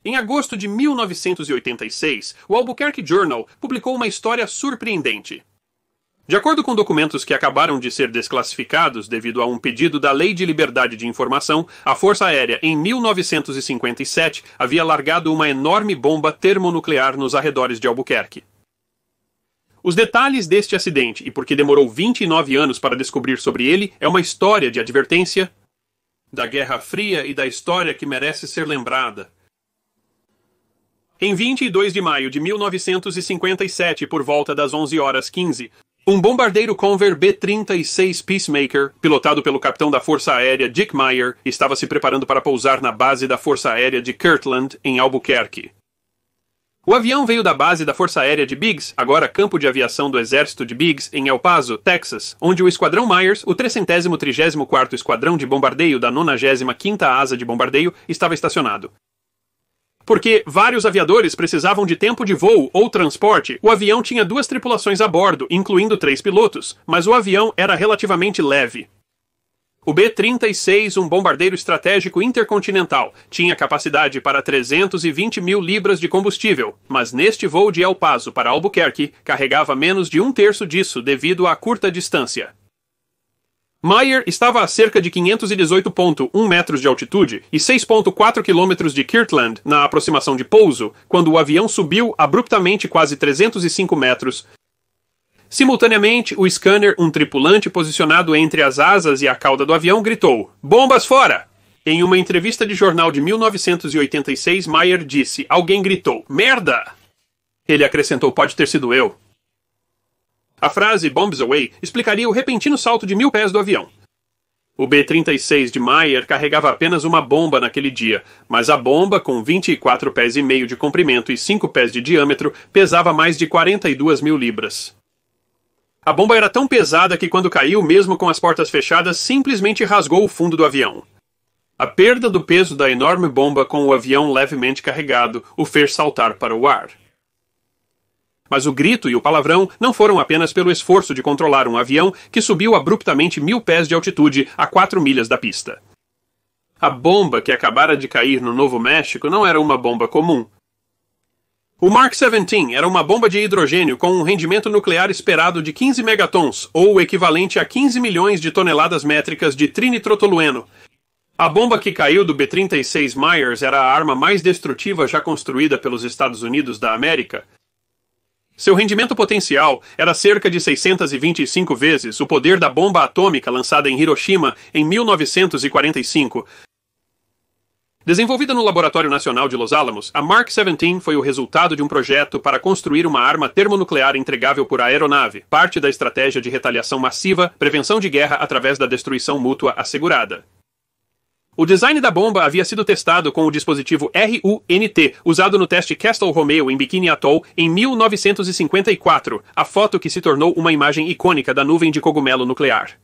Em agosto de 1986, o Albuquerque Journal publicou uma história surpreendente. De acordo com documentos que acabaram de ser desclassificados devido a um pedido da Lei de Liberdade de Informação, a Força Aérea, em 1957, havia largado uma enorme bomba termonuclear nos arredores de Albuquerque. Os detalhes deste acidente e por que demorou 29 anos para descobrir sobre ele é uma história de advertência da Guerra Fria e da história que merece ser lembrada. Em 22 de maio de 1957, por volta das 11h15, um bombardeiro Convair B-36 Peacemaker, pilotado pelo capitão da Força Aérea Dick Meyer, estava se preparando para pousar na base da Força Aérea de Kirtland, em Albuquerque. O avião veio da base da Força Aérea de Biggs, agora campo de aviação do Exército de Biggs, em El Paso, Texas, onde o Esquadrão Myers, o 334º Esquadrão de Bombardeio da 95ª Asa de Bombardeio, estava estacionado. Porque vários aviadores precisavam de tempo de voo ou transporte, o avião tinha 2 tripulações a bordo, incluindo 3 pilotos, mas o avião era relativamente leve. O B-36, um bombardeiro estratégico intercontinental, tinha capacidade para 320 mil libras de combustível, mas neste voo de El Paso para Albuquerque, carregava menos de 1/3 disso devido à curta distância. Meyer estava a cerca de 518,1 metros de altitude e 6,4 quilômetros de Kirtland na aproximação de pouso, quando o avião subiu abruptamente quase 305 metros. Simultaneamente, o scanner, um tripulante posicionado entre as asas e a cauda do avião, gritou: "Bombas fora!" Em uma entrevista de jornal de 1986, Meyer disse: "Alguém gritou, merda!" Ele acrescentou: "Pode ter sido eu." A frase "bombs away" explicaria o repentino salto de 1000 pés do avião. O B-36 de Meyer carregava apenas uma bomba naquele dia, mas a bomba, com 24 pés e meio de comprimento e 5 pés de diâmetro, pesava mais de 42 mil libras. A bomba era tão pesada que quando caiu, mesmo com as portas fechadas, simplesmente rasgou o fundo do avião. A perda do peso da enorme bomba com o avião levemente carregado o fez saltar para o ar. Mas o grito e o palavrão não foram apenas pelo esforço de controlar um avião que subiu abruptamente 1000 pés de altitude a 4 milhas da pista. A bomba que acabara de cair no Novo México não era uma bomba comum. O Mark 17 era uma bomba de hidrogênio com um rendimento nuclear esperado de 15 megatons, ou o equivalente a 15 milhões de toneladas métricas de trinitrotolueno. A bomba que caiu do B-36 Myers era a arma mais destrutiva já construída pelos Estados Unidos da América. Seu rendimento potencial era cerca de 625 vezes o poder da bomba atômica lançada em Hiroshima em 1945. Desenvolvida no Laboratório Nacional de Los Alamos, a Mark 17 foi o resultado de um projeto para construir uma arma termonuclear entregável por aeronave, parte da estratégia de retaliação massiva, prevenção de guerra através da destruição mútua assegurada. O design da bomba havia sido testado com o dispositivo RUNT, usado no teste Castle Romeo em Bikini Atoll em 1954, a foto que se tornou uma imagem icônica da nuvem de cogumelo nuclear.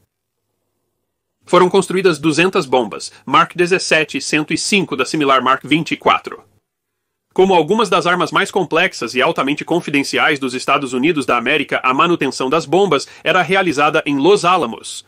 Foram construídas 200 bombas, Mark 17 e 105 da similar Mark 24. Como algumas das armas mais complexas e altamente confidenciais dos Estados Unidos da América, a manutenção das bombas era realizada em Los Alamos.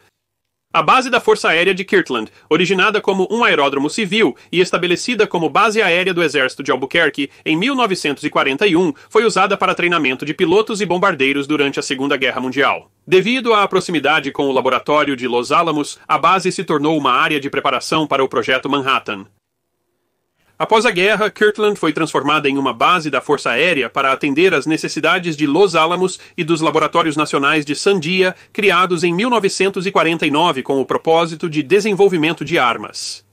A base da Força Aérea de Kirtland, originada como um aeródromo civil e estabelecida como base aérea do Exército de Albuquerque em 1941, foi usada para treinamento de pilotos e bombardeiros durante a Segunda Guerra Mundial. Devido à proximidade com o laboratório de Los Alamos, a base se tornou uma área de preparação para o Projeto Manhattan. Após a guerra, Kirtland foi transformada em uma base da Força Aérea para atender às necessidades de Los Alamos e dos Laboratórios Nacionais de Sandia, criados em 1949 com o propósito de desenvolvimento de armas.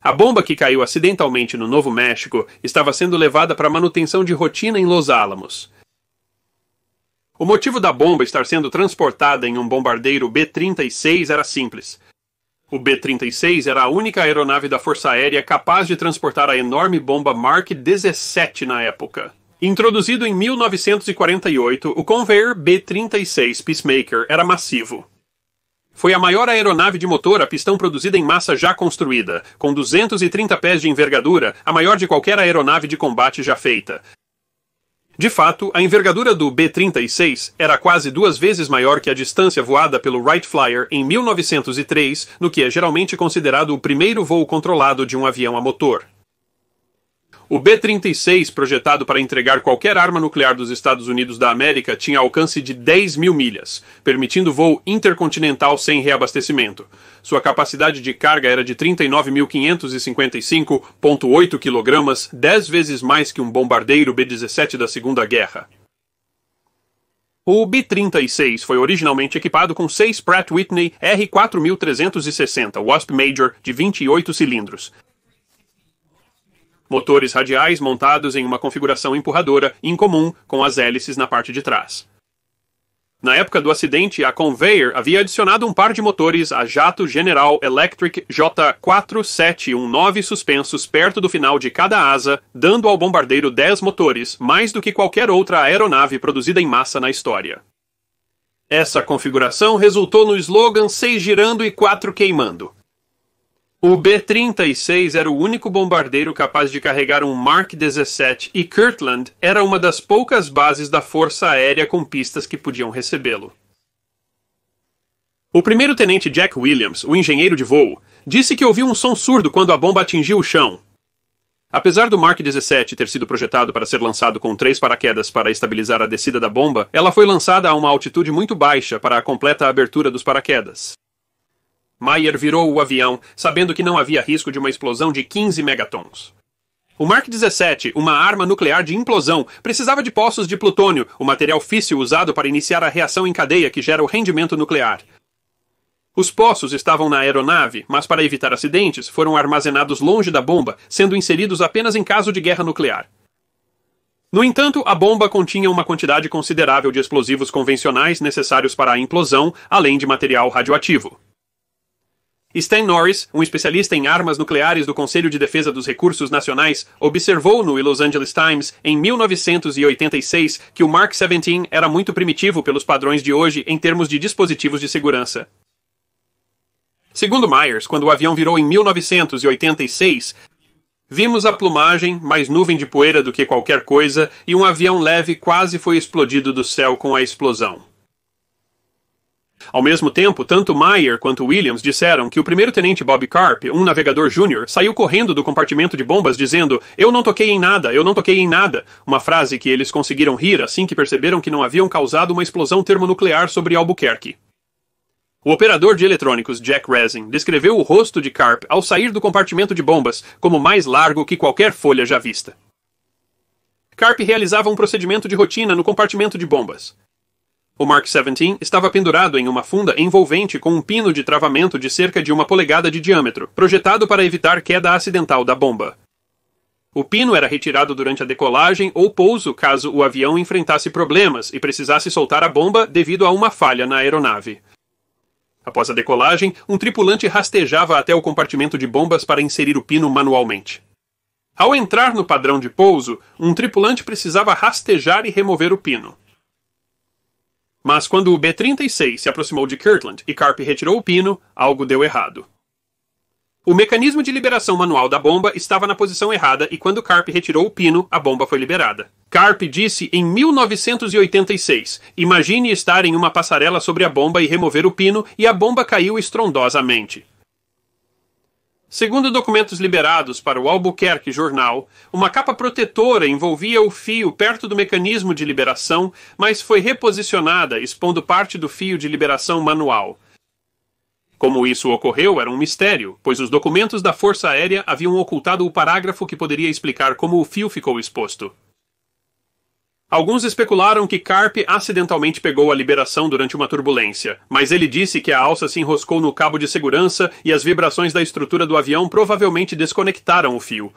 A bomba que caiu acidentalmente no Novo México estava sendo levada para manutenção de rotina em Los Alamos. O motivo da bomba estar sendo transportada em um bombardeiro B-36 era simples. O B-36 era a única aeronave da Força Aérea capaz de transportar a enorme bomba Mark 17 na época. Introduzido em 1948, o Convair B-36 Peacemaker era massivo. Foi a maior aeronave de motor a pistão produzida em massa já construída, com 230 pés de envergadura, a maior de qualquer aeronave de combate já feita. De fato, a envergadura do B-36 era quase 2 vezes maior que a distância voada pelo Wright Flyer em 1903, no que é geralmente considerado o primeiro voo controlado de um avião a motor. O B-36, projetado para entregar qualquer arma nuclear dos Estados Unidos da América, tinha alcance de 10 mil milhas, permitindo voo intercontinental sem reabastecimento. Sua capacidade de carga era de 39.555,8 kg, 10 vezes mais que um bombardeiro B-17 da Segunda Guerra. O B-36 foi originalmente equipado com 6 Pratt Whitney R4360 Wasp Major de 28 cilindros. Motores radiais montados em uma configuração empurradora incomum com as hélices na parte de trás. Na época do acidente, a Convair havia adicionado um par de motores a jato General Electric J4719 suspensos perto do final de cada asa, dando ao bombardeiro 10 motores, mais do que qualquer outra aeronave produzida em massa na história. Essa configuração resultou no slogan 6 girando e 4 queimando. O B-36 era o único bombardeiro capaz de carregar um Mark 17 e Kirtland era uma das poucas bases da Força Aérea com pistas que podiam recebê-lo. O primeiro-tenente Jack Williams, o engenheiro de voo, disse que ouviu um som surdo quando a bomba atingiu o chão. Apesar do Mark 17 ter sido projetado para ser lançado com 3 paraquedas para estabilizar a descida da bomba, ela foi lançada a uma altitude muito baixa para a completa abertura dos paraquedas. Meyer virou o avião, sabendo que não havia risco de uma explosão de 15 megatons. O Mark 17, uma arma nuclear de implosão, precisava de poços de plutônio, o material físsil usado para iniciar a reação em cadeia que gera o rendimento nuclear. Os poços estavam na aeronave, mas para evitar acidentes, foram armazenados longe da bomba, sendo inseridos apenas em caso de guerra nuclear. No entanto, a bomba continha uma quantidade considerável de explosivos convencionais necessários para a implosão, além de material radioativo. Stan Norris, um especialista em armas nucleares do Conselho de Defesa dos Recursos Nacionais, observou no Los Angeles Times, em 1986, que o Mark 17 era muito primitivo pelos padrões de hoje em termos de dispositivos de segurança. Segundo Myers, quando o avião virou em 1986, vimos a plumagem, mais nuvem de poeira do que qualquer coisa, e um avião leve quase foi explodido do céu com a explosão. Ao mesmo tempo, tanto Meyer quanto Williams disseram que o primeiro-tenente Bob Carp, um navegador júnior, saiu correndo do compartimento de bombas dizendo "Eu não toquei em nada, eu não toquei em nada", uma frase que eles conseguiram rir assim que perceberam que não haviam causado uma explosão termonuclear sobre Albuquerque. O operador de eletrônicos Jack Resin descreveu o rosto de Carp ao sair do compartimento de bombas como mais largo que qualquer folha já vista. Carp realizava um procedimento de rotina no compartimento de bombas. O Mark 17 estava pendurado em uma funda envolvente com um pino de travamento de cerca de 1 polegada de diâmetro, projetado para evitar queda acidental da bomba. O pino era retirado durante a decolagem ou pouso caso o avião enfrentasse problemas e precisasse soltar a bomba devido a uma falha na aeronave. Após a decolagem, um tripulante rastejava até o compartimento de bombas para inserir o pino manualmente. Ao entrar no padrão de pouso, um tripulante precisava rastejar e remover o pino. Mas quando o B-36 se aproximou de Kirtland e Carp retirou o pino, algo deu errado. O mecanismo de liberação manual da bomba estava na posição errada e quando Carp retirou o pino, a bomba foi liberada. Carp disse em 1986, imagine estar em uma passarela sobre a bomba e remover o pino e a bomba caiu estrondosamente. Segundo documentos liberados para o Albuquerque Journal, uma capa protetora envolvia o fio perto do mecanismo de liberação, mas foi reposicionada, expondo parte do fio de liberação manual. Como isso ocorreu era um mistério, pois os documentos da Força Aérea haviam ocultado o parágrafo que poderia explicar como o fio ficou exposto. Alguns especularam que Carp acidentalmente pegou a liberação durante uma turbulência, mas ele disse que a alça se enroscou no cabo de segurança e as vibrações da estrutura do avião provavelmente desconectaram o fio.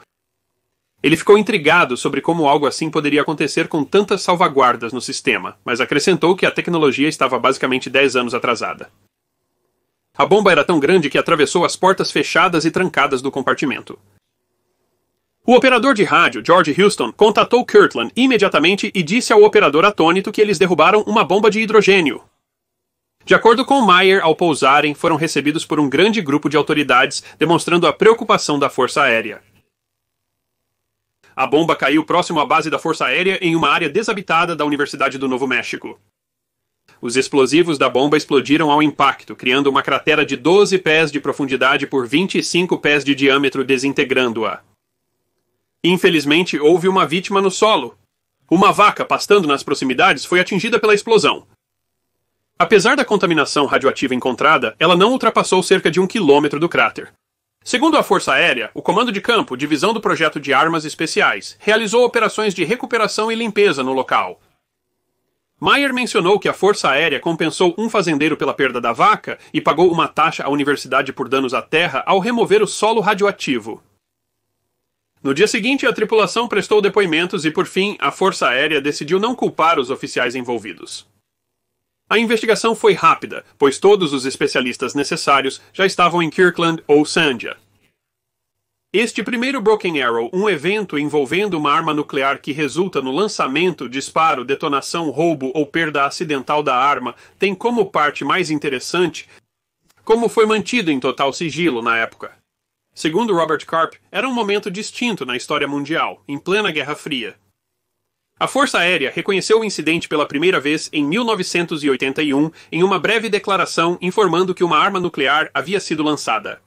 Ele ficou intrigado sobre como algo assim poderia acontecer com tantas salvaguardas no sistema, mas acrescentou que a tecnologia estava basicamente 10 anos atrasada. A bomba era tão grande que atravessou as portas fechadas e trancadas do compartimento. O operador de rádio, George Houston, contatou Kirtland imediatamente e disse ao operador atônito que eles derrubaram uma bomba de hidrogênio. De acordo com Meyer, ao pousarem, foram recebidos por um grande grupo de autoridades, demonstrando a preocupação da Força Aérea. A bomba caiu próximo à base da Força Aérea em uma área desabitada da Universidade do Novo México. Os explosivos da bomba explodiram ao impacto, criando uma cratera de 12 pés de profundidade por 25 pés de diâmetro, desintegrando-a. Infelizmente, houve uma vítima no solo. Uma vaca pastando nas proximidades foi atingida pela explosão. Apesar da contaminação radioativa encontrada, ela não ultrapassou cerca de 1 quilômetro do cráter. Segundo a Força Aérea, o Comando de Campo, divisão do Projeto de Armas Especiais, realizou operações de recuperação e limpeza no local. Meyer mencionou que a Força Aérea compensou um fazendeiro pela perda da vaca e pagou uma taxa à universidade por danos à terra ao remover o solo radioativo. No dia seguinte, a tripulação prestou depoimentos e, por fim, a Força Aérea decidiu não culpar os oficiais envolvidos. A investigação foi rápida, pois todos os especialistas necessários já estavam em Kirkland ou Sandia. Este primeiro Broken Arrow, um evento envolvendo uma arma nuclear que resulta no lançamento, disparo, detonação, roubo ou perda acidental da arma, tem como parte mais interessante como foi mantido em total sigilo na época. Segundo Robert Karp, era um momento distinto na história mundial, em plena Guerra Fria. A Força Aérea reconheceu o incidente pela primeira vez em 1981 em uma breve declaração informando que uma arma nuclear havia sido lançada.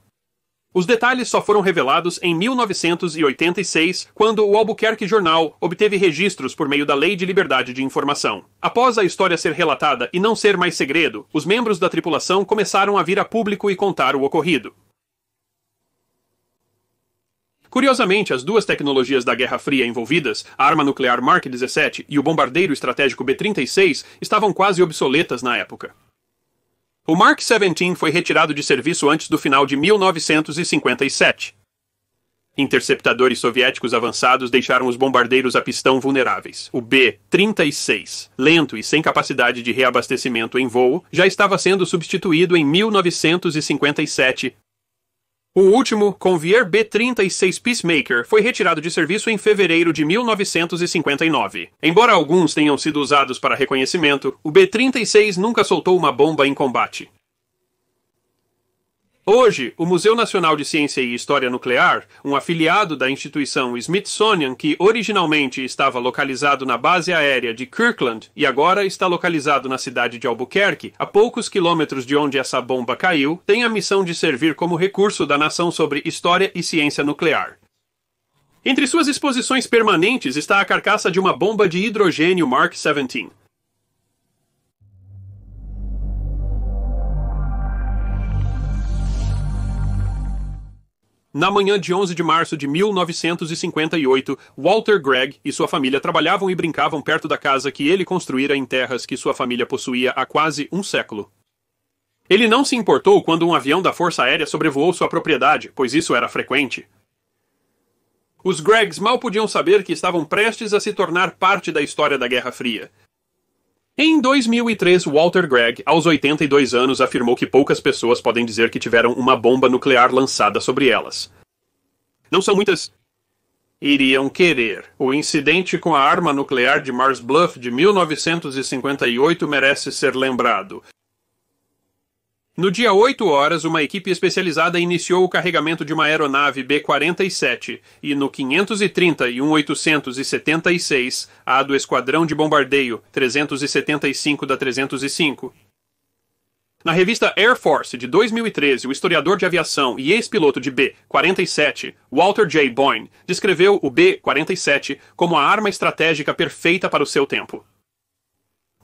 Os detalhes só foram revelados em 1986, quando o Albuquerque Journal obteve registros por meio da Lei de Liberdade de Informação. Após a história ser relatada e não ser mais segredo, os membros da tripulação começaram a vir a público e contar o ocorrido. Curiosamente, as duas tecnologias da Guerra Fria envolvidas, a arma nuclear Mark 17 e o bombardeiro estratégico B-36, estavam quase obsoletas na época. O Mark 17 foi retirado de serviço antes do final de 1957. Interceptadores soviéticos avançados deixaram os bombardeiros a pistão vulneráveis. O B-36, lento e sem capacidade de reabastecimento em voo, já estava sendo substituído em 1957. O último, Convair B-36 Peacemaker, foi retirado de serviço em fevereiro de 1959. Embora alguns tenham sido usados para reconhecimento, o B-36 nunca soltou uma bomba em combate. Hoje, o Museu Nacional de Ciência e História Nuclear, um afiliado da instituição Smithsonian que originalmente estava localizado na base aérea de Kirkland e agora está localizado na cidade de Albuquerque, a poucos quilômetros de onde essa bomba caiu, tem a missão de servir como recurso da nação sobre história e ciência nuclear. Entre suas exposições permanentes está a carcaça de uma bomba de hidrogênio Mark 17. Na manhã de 11 de março de 1958, Walter Gregg e sua família trabalhavam e brincavam perto da casa que ele construíra em terras que sua família possuía há quase um século. Ele não se importou quando um avião da Força Aérea sobrevoou sua propriedade, pois isso era frequente. Os Greggs mal podiam saber que estavam prestes a se tornar parte da história da Guerra Fria. Em 2003, Walter Gregg, aos 82 anos, afirmou que poucas pessoas podem dizer que tiveram uma bomba nuclear lançada sobre elas. Não são muitas. Iriam querer. O incidente com a arma nuclear de Mars Bluff de 1958 merece ser lembrado. No dia 8 horas, uma equipe especializada iniciou o carregamento de uma aeronave B-47 e no 530 e 1876, a do Esquadrão de Bombardeio 375 da 305. Na revista Air Force de 2013, o historiador de aviação e ex-piloto de B-47, Walter J. Boyne, descreveu o B-47 como a arma estratégica perfeita para o seu tempo.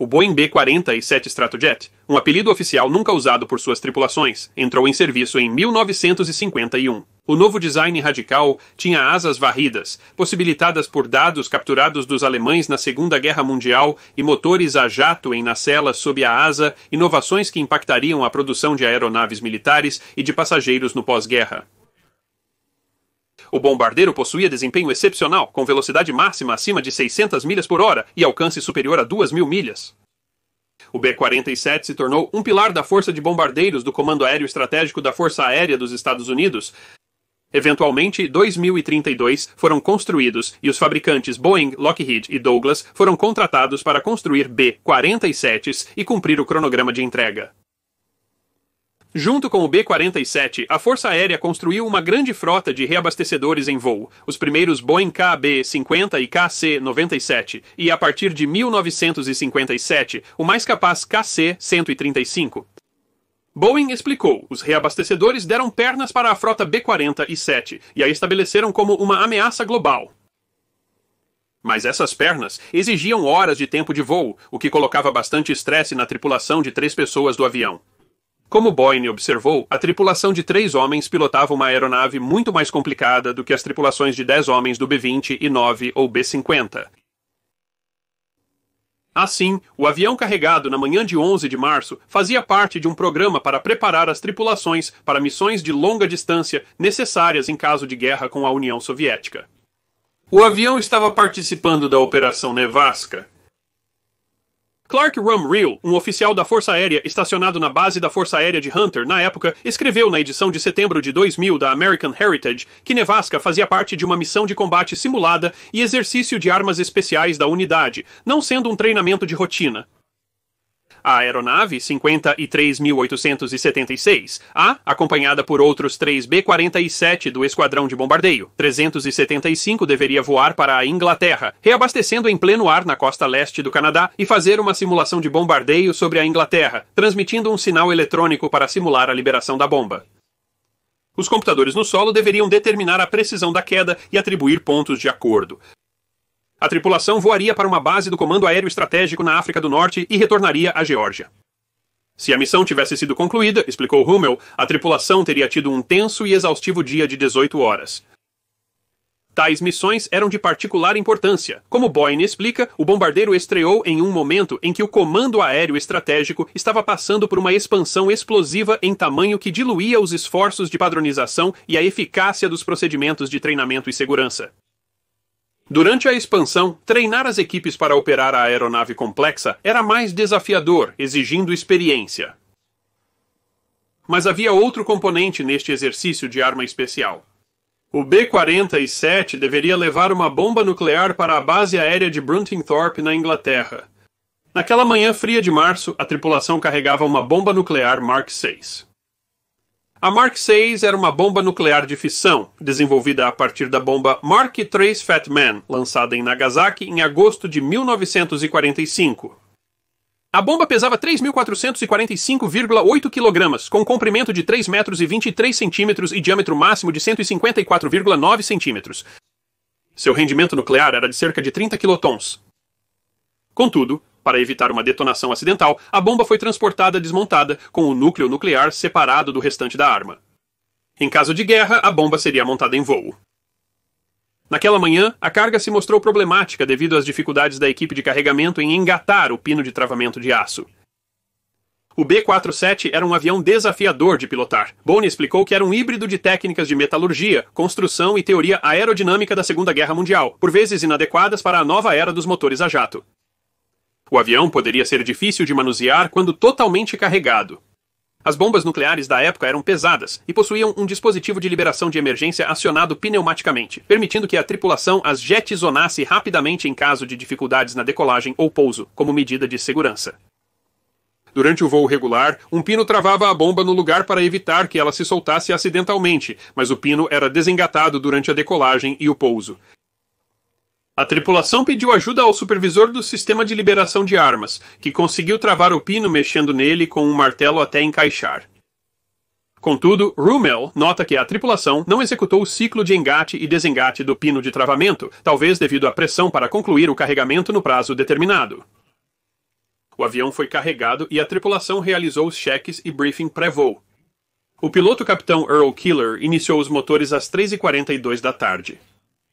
O Boeing B-47 Stratojet, um apelido oficial nunca usado por suas tripulações, entrou em serviço em 1951. O novo design radical tinha asas varridas, possibilitadas por dados capturados dos alemães na Segunda Guerra Mundial e motores a jato em nacelles sob a asa, inovações que impactariam a produção de aeronaves militares e de passageiros no pós-guerra. O bombardeiro possuía desempenho excepcional, com velocidade máxima acima de 600 milhas por hora e alcance superior a 2.000 milhas. O B-47 se tornou um pilar da Força de Bombardeiros do Comando Aéreo Estratégico da Força Aérea dos Estados Unidos. Eventualmente, 2032 foram construídos e os fabricantes Boeing, Lockheed e Douglas foram contratados para construir B-47s e cumprir o cronograma de entrega. Junto com o B-47, a Força Aérea construiu uma grande frota de reabastecedores em voo, os primeiros Boeing KB-50 e KC-97, e a partir de 1957, o mais capaz KC-135. Boeing explicou, os reabastecedores deram pernas para a frota B-47 e a estabeleceram como uma ameaça global. Mas essas pernas exigiam horas de tempo de voo, o que colocava bastante estresse na tripulação de 3 pessoas do avião. Como Boyne observou, a tripulação de 3 homens pilotava uma aeronave muito mais complicada do que as tripulações de 10 homens do B-20 e 9 ou B-50. Assim, o avião carregado na manhã de 11 de março fazia parte de um programa para preparar as tripulações para missões de longa distância necessárias em caso de guerra com a União Soviética. O avião estava participando da Operação Nevasca. Clark Rumreel, um oficial da Força Aérea estacionado na base da Força Aérea de Hunter na época, escreveu na edição de setembro de 2000 da American Heritage que Nevasca fazia parte de uma missão de combate simulada e exercício de armas especiais da unidade, não sendo um treinamento de rotina. A aeronave 53.876A, acompanhada por outros 3 B-47 do Esquadrão de Bombardeio, 375 deveria voar para a Inglaterra, reabastecendo em pleno ar na costa leste do Canadá e fazer uma simulação de bombardeio sobre a Inglaterra, transmitindo um sinal eletrônico para simular a liberação da bomba. Os computadores no solo deveriam determinar a precisão da queda e atribuir pontos de acordo. A tripulação voaria para uma base do Comando Aéreo Estratégico na África do Norte e retornaria à Geórgia. Se a missão tivesse sido concluída, explicou Hummel, a tripulação teria tido um tenso e exaustivo dia de 18 horas. Tais missões eram de particular importância. Como Boyne explica, o bombardeiro estreou em um momento em que o Comando Aéreo Estratégico estava passando por uma expansão explosiva em tamanho que diluía os esforços de padronização e a eficácia dos procedimentos de treinamento e segurança. Durante a expansão, treinar as equipes para operar a aeronave complexa era mais desafiador, exigindo experiência. Mas havia outro componente neste exercício de arma especial. O B-47 deveria levar uma bomba nuclear para a base aérea de Bruntingthorpe, na Inglaterra. Naquela manhã fria de março, a tripulação carregava uma bomba nuclear Mark VI. A Mark VI era uma bomba nuclear de fissão, desenvolvida a partir da bomba Mark III Fat Man, lançada em Nagasaki em agosto de 1945. A bomba pesava 3.445,8 kg, com comprimento de 3 metros e 23 centímetros e diâmetro máximo de 154,9 centímetros. Seu rendimento nuclear era de cerca de 30 quilotons. Contudo, para evitar uma detonação acidental, a bomba foi transportada desmontada, com o núcleo nuclear separado do restante da arma. Em caso de guerra, a bomba seria montada em voo. Naquela manhã, a carga se mostrou problemática devido às dificuldades da equipe de carregamento em engatar o pino de travamento de aço. O B-47 era um avião desafiador de pilotar. Boyne explicou que era um híbrido de técnicas de metalurgia, construção e teoria aerodinâmica da Segunda Guerra Mundial, por vezes inadequadas para a nova era dos motores a jato. O avião poderia ser difícil de manusear quando totalmente carregado. As bombas nucleares da época eram pesadas e possuíam um dispositivo de liberação de emergência acionado pneumaticamente, permitindo que a tripulação as jetizonasse rapidamente em caso de dificuldades na decolagem ou pouso, como medida de segurança. Durante o voo regular, um pino travava a bomba no lugar para evitar que ela se soltasse acidentalmente, mas o pino era desengatado durante a decolagem e o pouso. A tripulação pediu ajuda ao supervisor do sistema de liberação de armas, que conseguiu travar o pino mexendo nele com um martelo até encaixar. Contudo, Rummel nota que a tripulação não executou o ciclo de engate e desengate do pino de travamento, talvez devido à pressão para concluir o carregamento no prazo determinado. O avião foi carregado e a tripulação realizou os cheques e briefing pré-voo. O piloto capitão Earl Keeler iniciou os motores às 3h42 da tarde.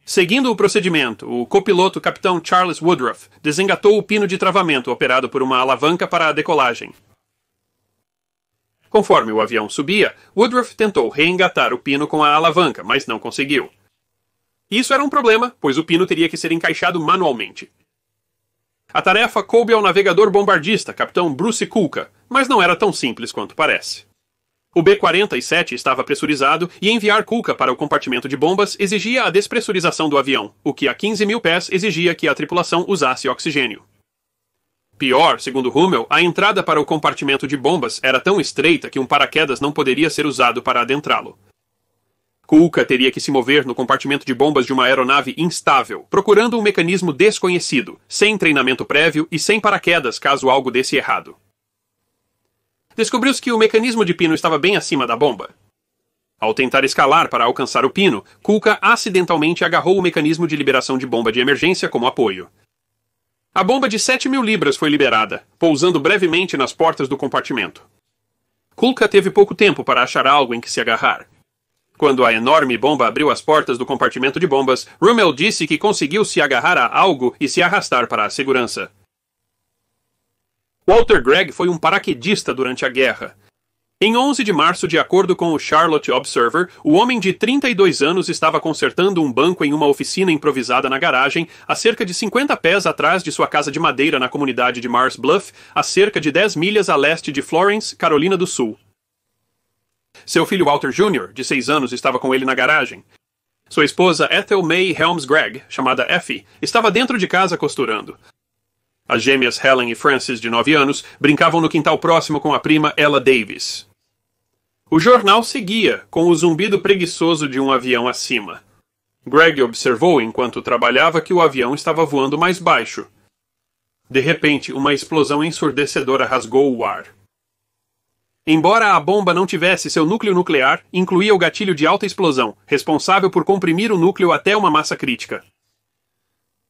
Seguindo o procedimento, o copiloto capitão Charles Woodruff desengatou o pino de travamento operado por uma alavanca para a decolagem. Conforme o avião subia, Woodruff tentou reengatar o pino com a alavanca, mas não conseguiu. Isso era um problema, pois o pino teria que ser encaixado manualmente. A tarefa coube ao navegador bombardista, capitão Bruce Kulka, mas não era tão simples quanto parece. O B-47 estava pressurizado e enviar Kulka para o compartimento de bombas exigia a despressurização do avião, o que a 15.000 pés exigia que a tripulação usasse oxigênio. Pior, segundo Hummel, a entrada para o compartimento de bombas era tão estreita que um paraquedas não poderia ser usado para adentrá-lo. Kulka teria que se mover no compartimento de bombas de uma aeronave instável, procurando um mecanismo desconhecido, sem treinamento prévio e sem paraquedas caso algo desse errado. Descobriu-se que o mecanismo de pino estava bem acima da bomba. Ao tentar escalar para alcançar o pino, Kulka acidentalmente agarrou o mecanismo de liberação de bomba de emergência como apoio. A bomba de 7.000 libras foi liberada, pousando brevemente nas portas do compartimento. Kulka teve pouco tempo para achar algo em que se agarrar. Quando a enorme bomba abriu as portas do compartimento de bombas, Rummel disse que conseguiu se agarrar a algo e se arrastar para a segurança. Walter Gregg foi um paraquedista durante a guerra. Em 11 de março, de acordo com o Charlotte Observer, o homem de 32 anos estava consertando um banco em uma oficina improvisada na garagem, a cerca de 50 pés atrás de sua casa de madeira na comunidade de Mars Bluff, a cerca de 10 milhas a leste de Florence, Carolina do Sul. Seu filho Walter Jr., de 6 anos, estava com ele na garagem. Sua esposa Ethel May Helms Gregg, chamada Effie, estava dentro de casa costurando. As gêmeas Helen e Frances, de 9 anos, brincavam no quintal próximo com a prima Ella Davis. O jornal seguia, com o zumbido preguiçoso de um avião acima. Gregg observou enquanto trabalhava que o avião estava voando mais baixo. De repente, uma explosão ensurdecedora rasgou o ar. Embora a bomba não tivesse seu núcleo nuclear, incluía o gatilho de alta explosão, responsável por comprimir o núcleo até uma massa crítica.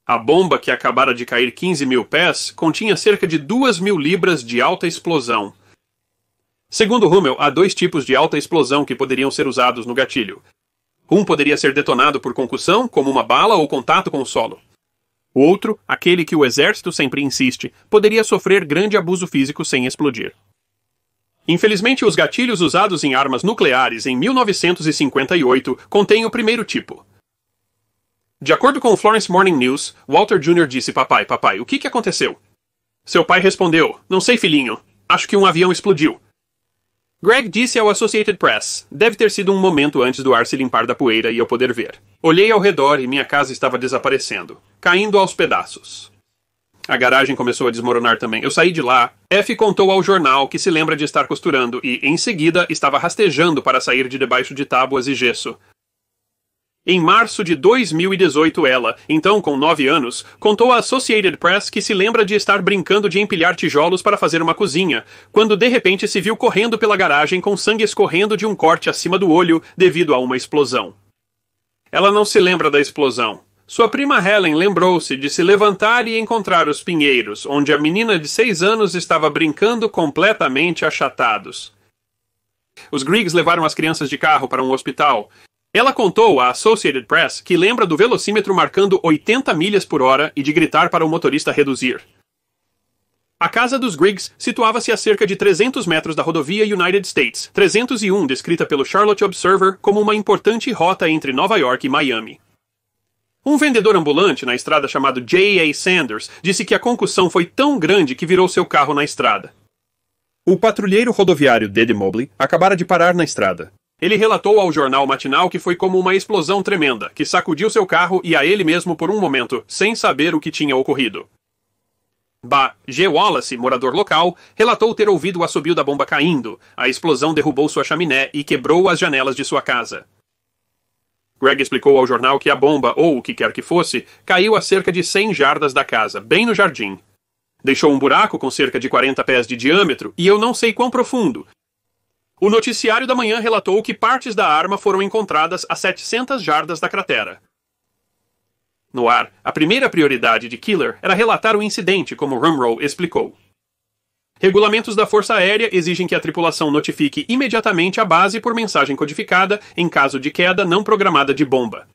A bomba, que acabara de cair 15.000 pés, continha cerca de 2.000 libras de alta explosão. Segundo Rummel, há 2 tipos de alta explosão que poderiam ser usados no gatilho. Um poderia ser detonado por concussão, como uma bala ou contato com o solo. O outro, aquele que o exército sempre insiste, poderia sofrer grande abuso físico sem explodir. Infelizmente, os gatilhos usados em armas nucleares em 1958 contêm o primeiro tipo. De acordo com o Florence Morning News, Walter Jr. disse: papai, o que aconteceu? Seu pai respondeu: não sei, filhinho. Acho que um avião explodiu. Gregg disse ao Associated Press: deve ter sido um momento antes do ar se limpar da poeira e eu poder ver. Olhei ao redor e minha casa estava desaparecendo, caindo aos pedaços. A garagem começou a desmoronar também. Eu saí de lá. Effie contou ao jornal que se lembra de estar costurando e, em seguida, estava rastejando para sair de debaixo de tábuas e gesso. Em março de 2018, ela, então com 9 anos, contou à Associated Press que se lembra de estar brincando de empilhar tijolos para fazer uma cozinha, quando de repente se viu correndo pela garagem com sangue escorrendo de um corte acima do olho devido a uma explosão. Ela não se lembra da explosão. Sua prima Helen lembrou-se de se levantar e encontrar os pinheiros, onde a menina de 6 anos estava brincando completamente achatados. Os Griggs levaram as crianças de carro para um hospital. Ela contou à Associated Press que lembra do velocímetro marcando 80 milhas por hora e de gritar para o motorista reduzir. A casa dos Griggs situava-se a cerca de 300 metros da rodovia United States 301, descrita pelo Charlotte Observer como uma importante rota entre Nova York e Miami. Um vendedor ambulante na estrada chamado J.A. Sanders disse que a concussão foi tão grande que virou seu carro na estrada. O patrulheiro rodoviário Dede Mobley acabara de parar na estrada. Ele relatou ao jornal matinal que foi como uma explosão tremenda, que sacudiu seu carro e a ele mesmo por um momento, sem saber o que tinha ocorrido. Ba G. Wallace, morador local, relatou ter ouvido o assobio da bomba caindo. A explosão derrubou sua chaminé e quebrou as janelas de sua casa. Gregg explicou ao jornal que a bomba, ou o que quer que fosse, caiu a cerca de 100 jardas da casa, bem no jardim. Deixou um buraco com cerca de 40 pés de diâmetro, e eu não sei quão profundo. O noticiário da manhã relatou que partes da arma foram encontradas a 700 jardas da cratera. No ar, a primeira prioridade de Killer era relatar o incidente, como Rumrow explicou. Regulamentos da Força Aérea exigem que a tripulação notifique imediatamente a base por mensagem codificada em caso de queda não programada de bomba.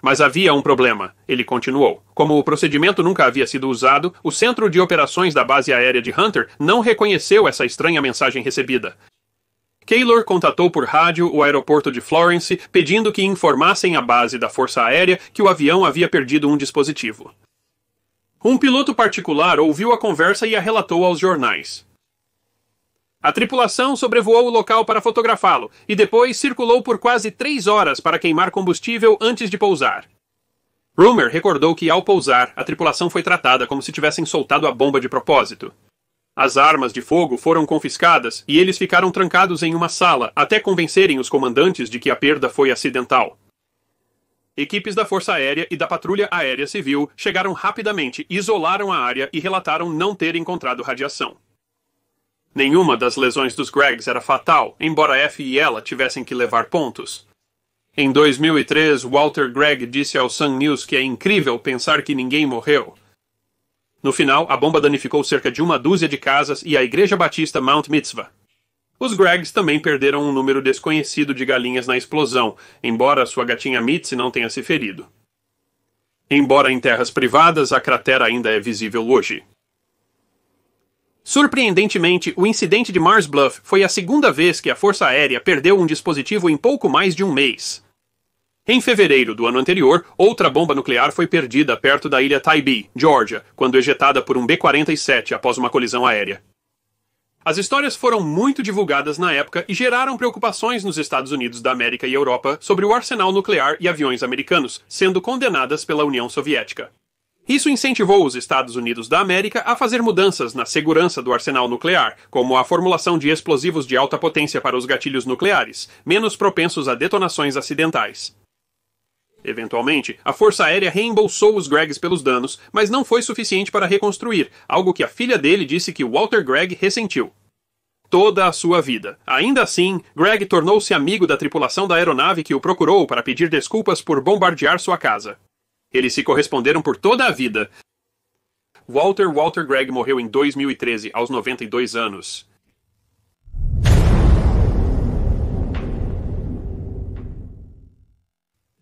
Mas havia um problema, ele continuou. Como o procedimento nunca havia sido usado, o Centro de Operações da Base Aérea de Hunter não reconheceu essa estranha mensagem recebida. Keylor contatou por rádio o aeroporto de Florence, pedindo que informassem a base da Força Aérea que o avião havia perdido um dispositivo. Um piloto particular ouviu a conversa e a relatou aos jornais. A tripulação sobrevoou o local para fotografá-lo e depois circulou por quase 3 horas para queimar combustível antes de pousar. Rummer recordou que, ao pousar, a tripulação foi tratada como se tivessem soltado a bomba de propósito. As armas de fogo foram confiscadas e eles ficaram trancados em uma sala até convencerem os comandantes de que a perda foi acidental. Equipes da Força Aérea e da Patrulha Aérea Civil chegaram rapidamente, isolaram a área e relataram não ter encontrado radiação. Nenhuma das lesões dos Greggs era fatal, embora F e ela tivessem que levar pontos. Em 2003, Walter Gregg disse ao Sun News que é incrível pensar que ninguém morreu. No final, a bomba danificou cerca de 12 de casas e a Igreja Batista Mount Mitzvah. Os Greggs também perderam um número desconhecido de galinhas na explosão, embora sua gatinha Mitzi não tenha se ferido. Embora em terras privadas, a cratera ainda é visível hoje. Surpreendentemente, o incidente de Mars Bluff foi a segunda vez que a Força Aérea perdeu um dispositivo em pouco mais de um mês. Em fevereiro do ano anterior, outra bomba nuclear foi perdida perto da ilha Tybee, Geórgia, quando ejetada por um B-47 após uma colisão aérea. As histórias foram muito divulgadas na época e geraram preocupações nos Estados Unidos da América e Europa sobre o arsenal nuclear e aviões americanos, sendo condenadas pela União Soviética. Isso incentivou os Estados Unidos da América a fazer mudanças na segurança do arsenal nuclear, como a formulação de explosivos de alta potência para os gatilhos nucleares, menos propensos a detonações acidentais. Eventualmente, a Força Aérea reembolsou os Greggs pelos danos, mas não foi suficiente para reconstruir, algo que a filha dele disse que Walter Gregg ressentiu. Toda a sua vida. Ainda assim, Gregg tornou-se amigo da tripulação da aeronave que o procurou para pedir desculpas por bombardear sua casa. Eles se corresponderam por toda a vida. Walter Gregg morreu em 2013, aos 92 anos.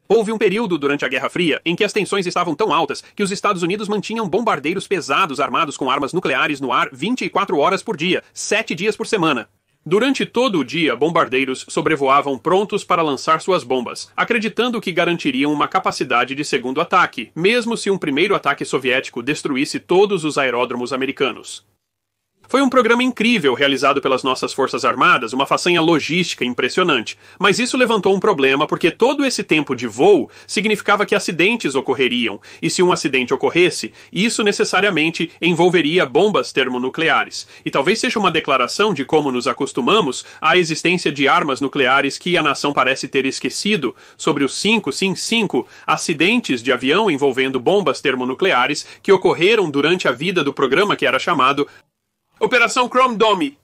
Houve um período durante a Guerra Fria em que as tensões estavam tão altas que os Estados Unidos mantinham bombardeiros pesados armados com armas nucleares no ar 24 horas por dia, 7 dias por semana. Durante todo o dia, bombardeiros sobrevoavam prontos para lançar suas bombas, acreditando que garantiriam uma capacidade de segundo ataque, mesmo se um primeiro ataque soviético destruísse todos os aeródromos americanos. Foi um programa incrível realizado pelas nossas Forças Armadas, uma façanha logística impressionante. Mas isso levantou um problema porque todo esse tempo de voo significava que acidentes ocorreriam, e se um acidente ocorresse, isso necessariamente envolveria bombas termonucleares. E talvez seja uma declaração de como nos acostumamos à existência de armas nucleares que a nação parece ter esquecido sobre os 5 acidentes de avião envolvendo bombas termonucleares que ocorreram durante a vida do programa que era chamado Operação Chrome Dome.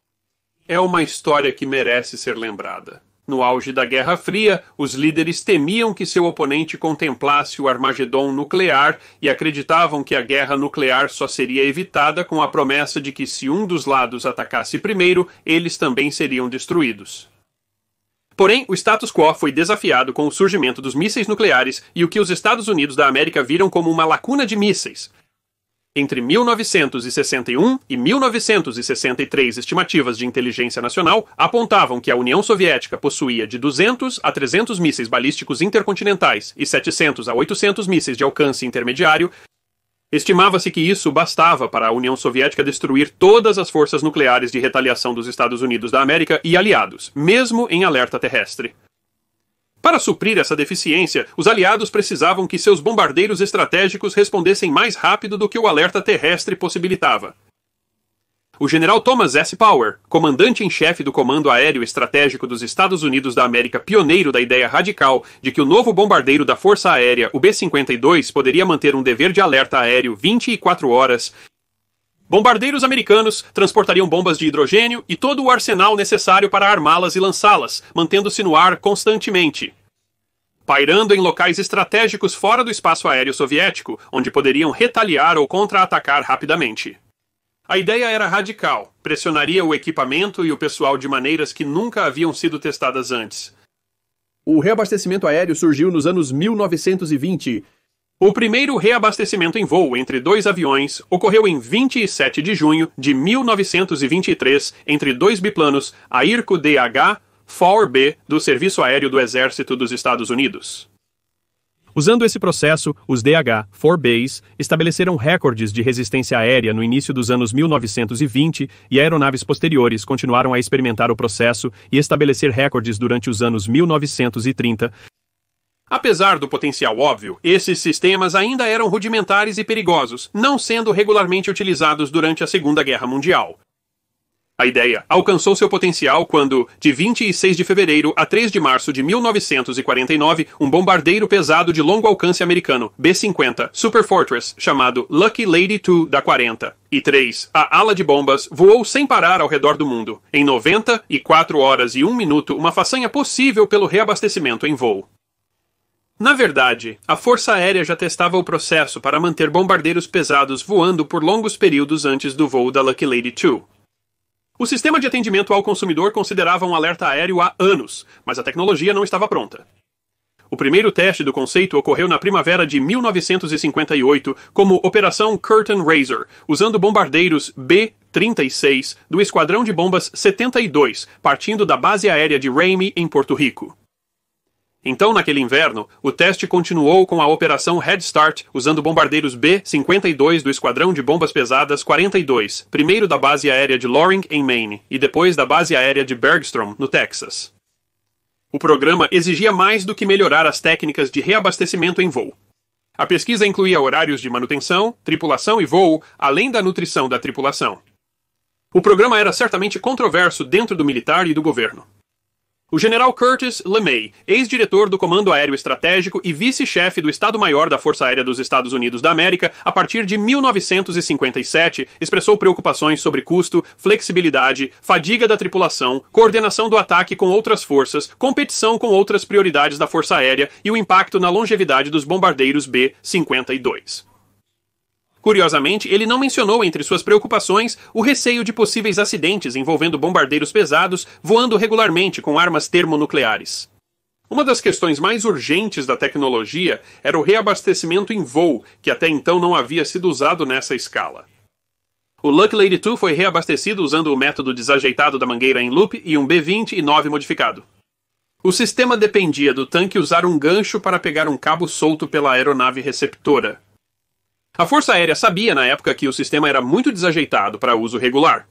É uma história que merece ser lembrada. No auge da Guerra Fria, os líderes temiam que seu oponente contemplasse o Armagedon nuclear e acreditavam que a guerra nuclear só seria evitada com a promessa de que se um dos lados atacasse primeiro, eles também seriam destruídos. Porém, o status quo foi desafiado com o surgimento dos mísseis nucleares e o que os Estados Unidos da América viram como uma lacuna de mísseis. Entre 1961 e 1963, estimativas de inteligência nacional apontavam que a União Soviética possuía de 200 a 300 mísseis balísticos intercontinentais e 700 a 800 mísseis de alcance intermediário. Estimava-se que isso bastava para a União Soviética destruir todas as forças nucleares de retaliação dos Estados Unidos da América e aliados, mesmo em alerta terrestre. Para suprir essa deficiência, os aliados precisavam que seus bombardeiros estratégicos respondessem mais rápido do que o alerta terrestre possibilitava. O general Thomas S. Power, comandante em chefe do Comando Aéreo Estratégico dos Estados Unidos da América, pioneiro da ideia radical de que o novo bombardeiro da Força Aérea, o B-52, poderia manter um dever de alerta aéreo 24 horas, bombardeiros americanos transportariam bombas de hidrogênio e todo o arsenal necessário para armá-las e lançá-las, mantendo-se no ar constantemente, pairando em locais estratégicos fora do espaço aéreo soviético, onde poderiam retaliar ou contra-atacar rapidamente. A ideia era radical, pressionaria o equipamento e o pessoal de maneiras que nunca haviam sido testadas antes. O reabastecimento aéreo surgiu nos anos 1920. O primeiro reabastecimento em voo entre dois aviões ocorreu em 27 de junho de 1923 entre dois biplanos, a Irco DH-4B do Serviço Aéreo do Exército dos Estados Unidos. Usando esse processo, os DH-4Bs estabeleceram recordes de resistência aérea no início dos anos 1920 e aeronaves posteriores continuaram a experimentar o processo e estabelecer recordes durante os anos 1930. Apesar do potencial óbvio, esses sistemas ainda eram rudimentares e perigosos, não sendo regularmente utilizados durante a Segunda Guerra Mundial. A ideia alcançou seu potencial quando, de 26 de fevereiro a 3 de março de 1949, um bombardeiro pesado de longo alcance americano, B-50, Super Fortress, chamado Lucky Lady II da 40, e 3, a ala de bombas, voou sem parar ao redor do mundo, em 94 horas e 1 minuto, uma façanha possível pelo reabastecimento em voo. Na verdade, a Força Aérea já testava o processo para manter bombardeiros pesados voando por longos períodos antes do voo da Lucky Lady II. O sistema de atendimento ao consumidor considerava um alerta aéreo há anos, mas a tecnologia não estava pronta. O primeiro teste do conceito ocorreu na primavera de 1958 como Operação Curtain Raiser, usando bombardeiros B-36 do Esquadrão de Bombas 72, partindo da base aérea de Ramey, em Porto Rico. Então, naquele inverno, o teste continuou com a Operação Head Start, usando bombardeiros B-52 do Esquadrão de Bombas Pesadas 42, primeiro da base aérea de Loring, em Maine, e depois da base aérea de Bergstrom, no Texas. O programa exigia mais do que melhorar as técnicas de reabastecimento em voo. A pesquisa incluía horários de manutenção, tripulação e voo, além da nutrição da tripulação. O programa era certamente controverso dentro do militar e do governo. O general Curtis LeMay, ex-diretor do Comando Aéreo Estratégico e vice-chefe do Estado-Maior da Força Aérea dos Estados Unidos da América, a partir de 1957, expressou preocupações sobre custo, flexibilidade, fadiga da tripulação, coordenação do ataque com outras forças, competição com outras prioridades da Força Aérea e o impacto na longevidade dos bombardeiros B-52. Curiosamente, ele não mencionou entre suas preocupações o receio de possíveis acidentes envolvendo bombardeiros pesados voando regularmente com armas termonucleares. Uma das questões mais urgentes da tecnologia era o reabastecimento em voo, que até então não havia sido usado nessa escala. O Lucky Lady II foi reabastecido usando o método desajeitado da mangueira em loop e um B-29 modificado. O sistema dependia do tanque usar um gancho para pegar um cabo solto pela aeronave receptora. A Força Aérea sabia na época que o sistema era muito desajeitado para uso regular.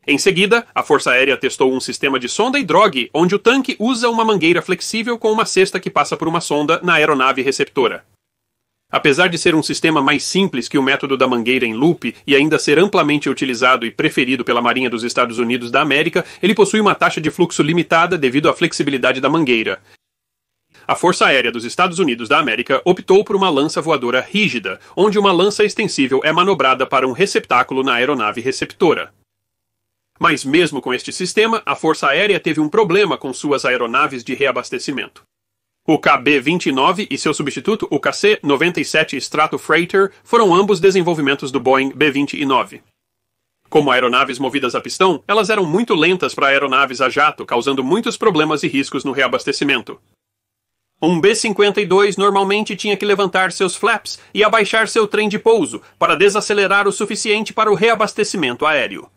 Em seguida, a Força Aérea testou um sistema de sonda e drogue, onde o tanque usa uma mangueira flexível com uma cesta que passa por uma sonda na aeronave receptora. Apesar de ser um sistema mais simples que o método da mangueira em loop e ainda ser amplamente utilizado e preferido pela Marinha dos Estados Unidos da América, ele possui uma taxa de fluxo limitada devido à flexibilidade da mangueira. A Força Aérea dos Estados Unidos da América optou por uma lança voadora rígida, onde uma lança extensível é manobrada para um receptáculo na aeronave receptora. Mas mesmo com este sistema, a Força Aérea teve um problema com suas aeronaves de reabastecimento. O KB-29 e seu substituto, o KC-97 Stratofreighter, foram ambos desenvolvimentos do Boeing B-29. Como aeronaves movidas a pistão, elas eram muito lentas para aeronaves a jato, causando muitos problemas e riscos no reabastecimento. Um B-52 normalmente tinha que levantar seus flaps e abaixar seu trem de pouso para desacelerar o suficiente para o reabastecimento aéreo.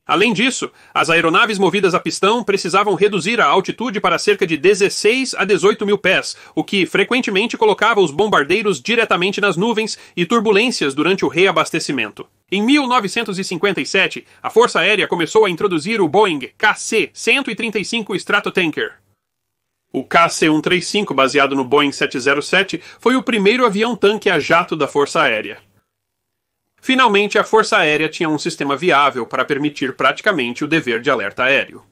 Além disso, as aeronaves movidas a pistão precisavam reduzir a altitude para cerca de 16 a 18 mil pés, o que frequentemente colocava os bombardeiros diretamente nas nuvens e turbulências durante o reabastecimento. Em 1957, a Força Aérea começou a introduzir o Boeing KC-135 Stratotanker. O KC-135, baseado no Boeing 707, foi o primeiro avião-tanque a jato da Força Aérea. Finalmente, a Força Aérea tinha um sistema viável para permitir praticamente o dever de alerta aéreo.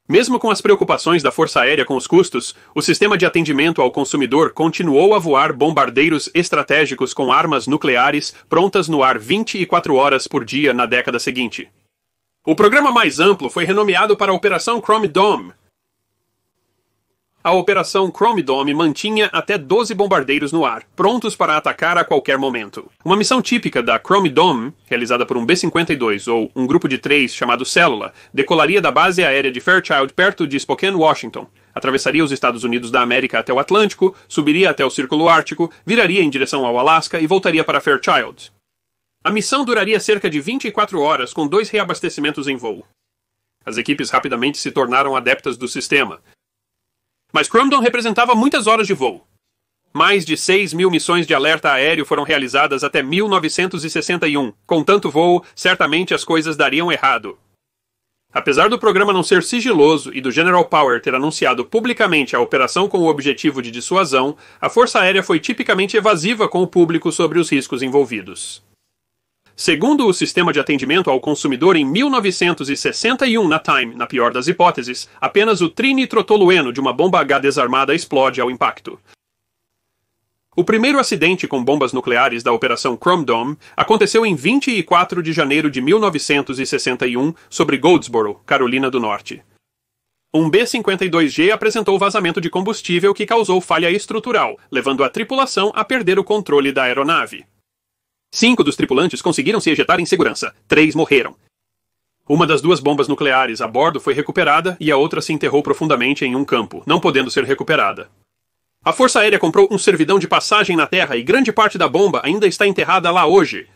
Mesmo com as preocupações da Força Aérea com os custos, o sistema de atendimento ao consumidor continuou a voar bombardeiros estratégicos com armas nucleares prontas no ar 24 horas por dia na década seguinte. O programa mais amplo foi renomeado para a Operação Chrome Dome. A Operação Chrome Dome mantinha até 12 bombardeiros no ar, prontos para atacar a qualquer momento. Uma missão típica da Chrome Dome, realizada por um B-52 ou um grupo de 3 chamado Célula, decolaria da base aérea de Fairchild perto de Spokane, Washington, atravessaria os Estados Unidos da América até o Atlântico, subiria até o Círculo Ártico, viraria em direção ao Alasca e voltaria para Fairchild. A missão duraria cerca de 24 horas com 2 reabastecimentos em voo. As equipes rapidamente se tornaram adeptas do sistema. Mas Chrome Dome representava muitas horas de voo. Mais de 6 mil missões de alerta aéreo foram realizadas até 1961. Com tanto voo, certamente as coisas dariam errado. Apesar do programa não ser sigiloso e do General Power ter anunciado publicamente a operação com o objetivo de dissuasão, a Força Aérea foi tipicamente evasiva com o público sobre os riscos envolvidos. Segundo o sistema de atendimento ao consumidor em 1961 na Time, na pior das hipóteses, apenas o trinitrotolueno de uma bomba H desarmada explode ao impacto. O primeiro acidente com bombas nucleares da Operação Chrome Dome aconteceu em 24 de janeiro de 1961 sobre Goldsboro, Carolina do Norte. Um B-52G apresentou vazamento de combustível que causou falha estrutural, levando a tripulação a perder o controle da aeronave. 5 dos tripulantes conseguiram se ejetar em segurança. 3 morreram. Uma das 2 bombas nucleares a bordo foi recuperada e a outra se enterrou profundamente em um campo, não podendo ser recuperada. A Força Aérea comprou um servidão de passagem na Terra e grande parte da bomba ainda está enterrada lá hoje.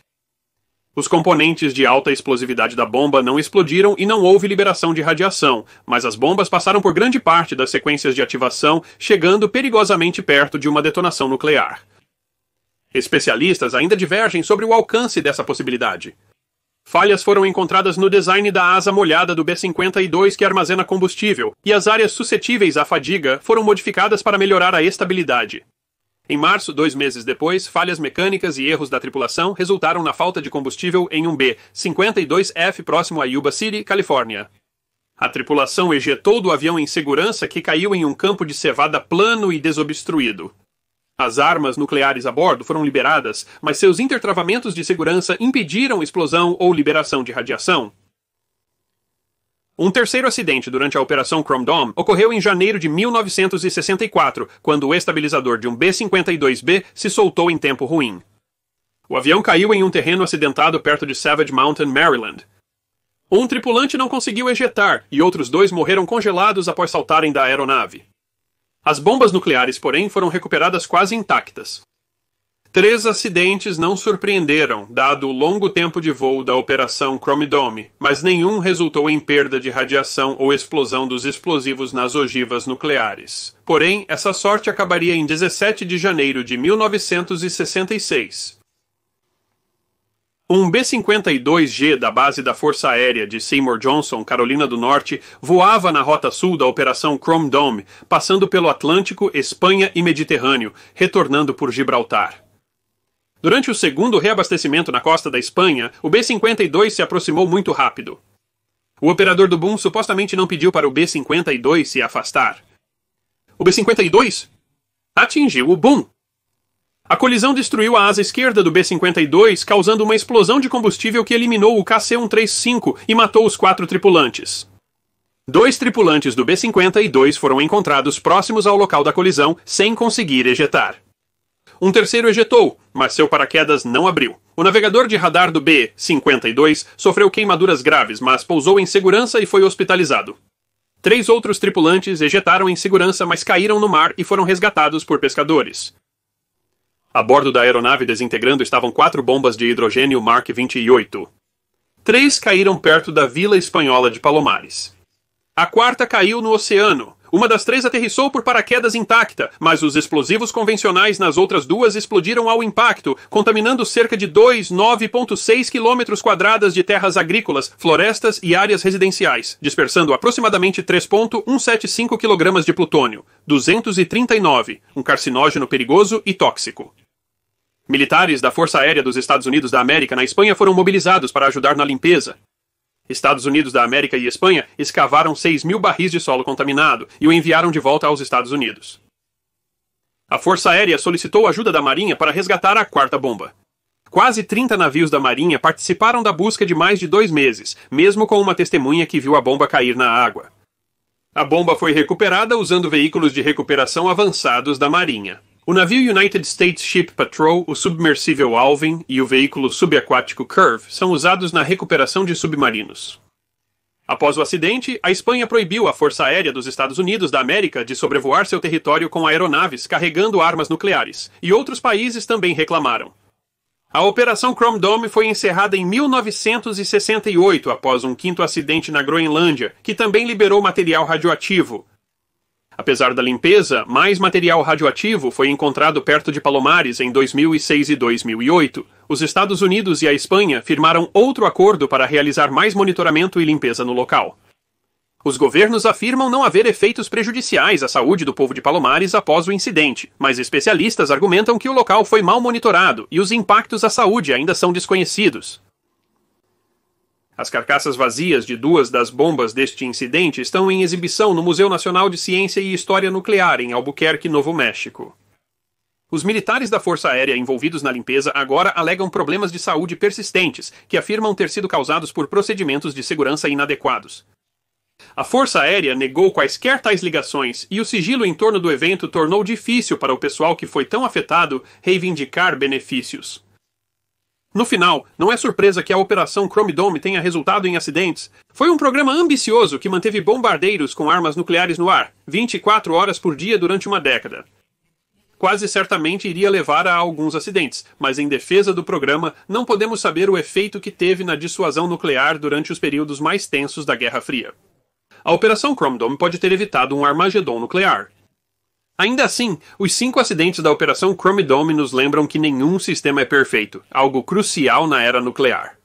Os componentes de alta explosividade da bomba não explodiram e não houve liberação de radiação, mas as bombas passaram por grande parte das sequências de ativação, chegando perigosamente perto de uma detonação nuclear. Especialistas ainda divergem sobre o alcance dessa possibilidade. Falhas foram encontradas no design da asa molhada do B-52 que armazena combustível, e as áreas suscetíveis à fadiga foram modificadas para melhorar a estabilidade. Em março, 2 meses depois, falhas mecânicas e erros da tripulação resultaram na falta de combustível em um B-52F próximo a Yuba City, Califórnia. A tripulação ejetou do avião em segurança que caiu em um campo de cevada plano e desobstruído. As armas nucleares a bordo foram liberadas, mas seus intertravamentos de segurança impediram explosão ou liberação de radiação. Um terceiro acidente durante a Operação Chrome Dome ocorreu em janeiro de 1964, quando o estabilizador de um B-52B se soltou em tempo ruim. O avião caiu em um terreno acidentado perto de Savage Mountain, Maryland. Um tripulante não conseguiu ejetar e outros 2 morreram congelados após saltarem da aeronave. As bombas nucleares, porém, foram recuperadas quase intactas. 3 acidentes não surpreenderam, dado o longo tempo de voo da Operação Chrome Dome, mas nenhum resultou em perda de radiação ou explosão dos explosivos nas ogivas nucleares. Porém, essa sorte acabaria em 17 de janeiro de 1966. Um B-52G da base da Força Aérea de Seymour Johnson, Carolina do Norte, voava na rota sul da Operação Chrome Dome, passando pelo Atlântico, Espanha e Mediterrâneo, retornando por Gibraltar. Durante o segundo reabastecimento na costa da Espanha, o B-52 se aproximou muito rápido. O operador do boom supostamente não pediu para o B-52 se afastar. O B-52 atingiu o boom. A colisão destruiu a asa esquerda do B-52, causando uma explosão de combustível que eliminou o KC-135 e matou os 4 tripulantes. 2 tripulantes do B-52 foram encontrados próximos ao local da colisão, sem conseguir ejetar. Um terceiro ejetou, mas seu paraquedas não abriu. O navegador de radar do B-52 sofreu queimaduras graves, mas pousou em segurança e foi hospitalizado. 3 outros tripulantes ejetaram em segurança, mas caíram no mar e foram resgatados por pescadores. A bordo da aeronave desintegrando estavam 4 bombas de hidrogênio Mark 28. 3 caíram perto da vila espanhola de Palomares. A 4ª caiu no oceano. Uma das 3 aterrissou por paraquedas intacta, mas os explosivos convencionais nas outras 2 explodiram ao impacto, contaminando cerca de 9,6 km² de terras agrícolas, florestas e áreas residenciais, dispersando aproximadamente 3,175 kg de plutônio, 239, um carcinógeno perigoso e tóxico. Militares da Força Aérea dos Estados Unidos da América na Espanha foram mobilizados para ajudar na limpeza. Estados Unidos da América e Espanha escavaram 6.000 barris de solo contaminado e o enviaram de volta aos Estados Unidos. A Força Aérea solicitou ajuda da Marinha para resgatar a 4ª bomba. Quase 30 navios da Marinha participaram da busca de mais de 2 meses, mesmo com uma testemunha que viu a bomba cair na água. A bomba foi recuperada usando veículos de recuperação avançados da Marinha. O navio United States Ship Patrol, o submersível Alvin e o veículo subaquático Curve são usados na recuperação de submarinos. Após o acidente, a Espanha proibiu a Força Aérea dos Estados Unidos da América de sobrevoar seu território com aeronaves carregando armas nucleares, e outros países também reclamaram. A Operação Chrome Dome foi encerrada em 1968 após um 5º acidente na Groenlândia, que também liberou material radioativo. Apesar da limpeza, mais material radioativo foi encontrado perto de Palomares em 2006 e 2008. Os Estados Unidos e a Espanha firmaram outro acordo para realizar mais monitoramento e limpeza no local. Os governos afirmam não haver efeitos prejudiciais à saúde do povo de Palomares após o incidente, mas especialistas argumentam que o local foi mal monitorado e os impactos à saúde ainda são desconhecidos. As carcaças vazias de duas das bombas deste incidente estão em exibição no Museu Nacional de Ciência e História Nuclear, em Albuquerque, Novo México. Os militares da Força Aérea envolvidos na limpeza agora alegam problemas de saúde persistentes, que afirmam ter sido causados por procedimentos de segurança inadequados. A Força Aérea negou quaisquer tais ligações e o sigilo em torno do evento tornou difícil para o pessoal que foi tão afetado reivindicar benefícios. No final, não é surpresa que a Operação Chrome Dome tenha resultado em acidentes. Foi um programa ambicioso que manteve bombardeiros com armas nucleares no ar, 24 horas por dia durante uma década. Quase certamente iria levar a alguns acidentes, mas em defesa do programa, não podemos saber o efeito que teve na dissuasão nuclear durante os períodos mais tensos da Guerra Fria. A Operação Chrome Dome pode ter evitado um Armagedon nuclear. Ainda assim, os 5 acidentes da Operação Chrome Dome nos lembram que nenhum sistema é perfeito, algo crucial na era nuclear.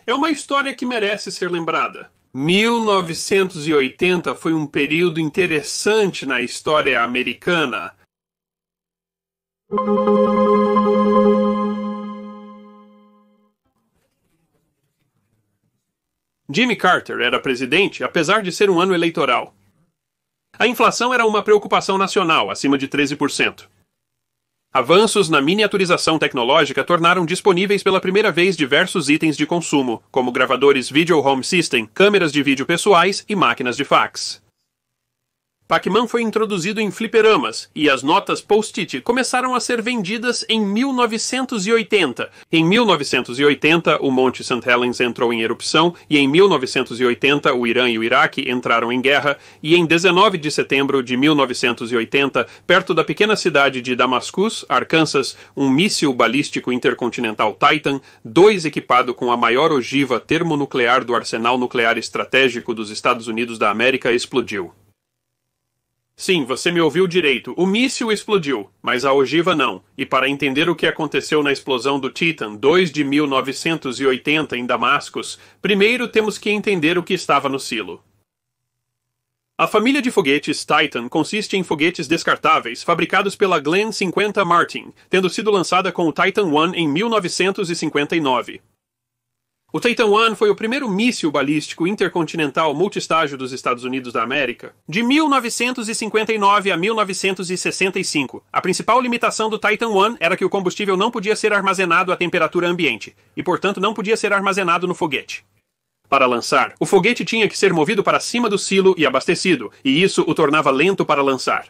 É uma história que merece ser lembrada. 1980 foi um período interessante na história americana. Jimmy Carter era presidente, apesar de ser um ano eleitoral. A inflação era uma preocupação nacional, acima de 13%. Avanços na miniaturização tecnológica tornaram disponíveis pela primeira vez diversos itens de consumo, como gravadores Video Home System, câmeras de vídeo pessoais e máquinas de fax. Pac-Man foi introduzido em fliperamas, e as notas Post-it começaram a ser vendidas em 1980. Em 1980, o Monte St. Helens entrou em erupção, e em 1980, o Irã e o Iraque entraram em guerra, e em 19 de setembro de 1980, perto da pequena cidade de Damascus, Arkansas, um míssil balístico intercontinental Titan, 2 equipado com a maior ogiva termonuclear do arsenal nuclear estratégico dos Estados Unidos da América, explodiu. Sim, você me ouviu direito. O míssil explodiu, mas a ogiva não. E para entender o que aconteceu na explosão do Titan 2 de 1980 em Damascus, primeiro temos que entender o que estava no silo. A família de foguetes Titan consiste em foguetes descartáveis fabricados pela Glenn 50 Martin, tendo sido lançada com o Titan I em 1959. O Titan I foi o primeiro míssil balístico intercontinental multistágio dos Estados Unidos da América. De 1959 a 1965, a principal limitação do Titan I era que o combustível não podia ser armazenado à temperatura ambiente, e portanto não podia ser armazenado no foguete. Para lançar, o foguete tinha que ser movido para cima do silo e abastecido, e isso o tornava lento para lançar.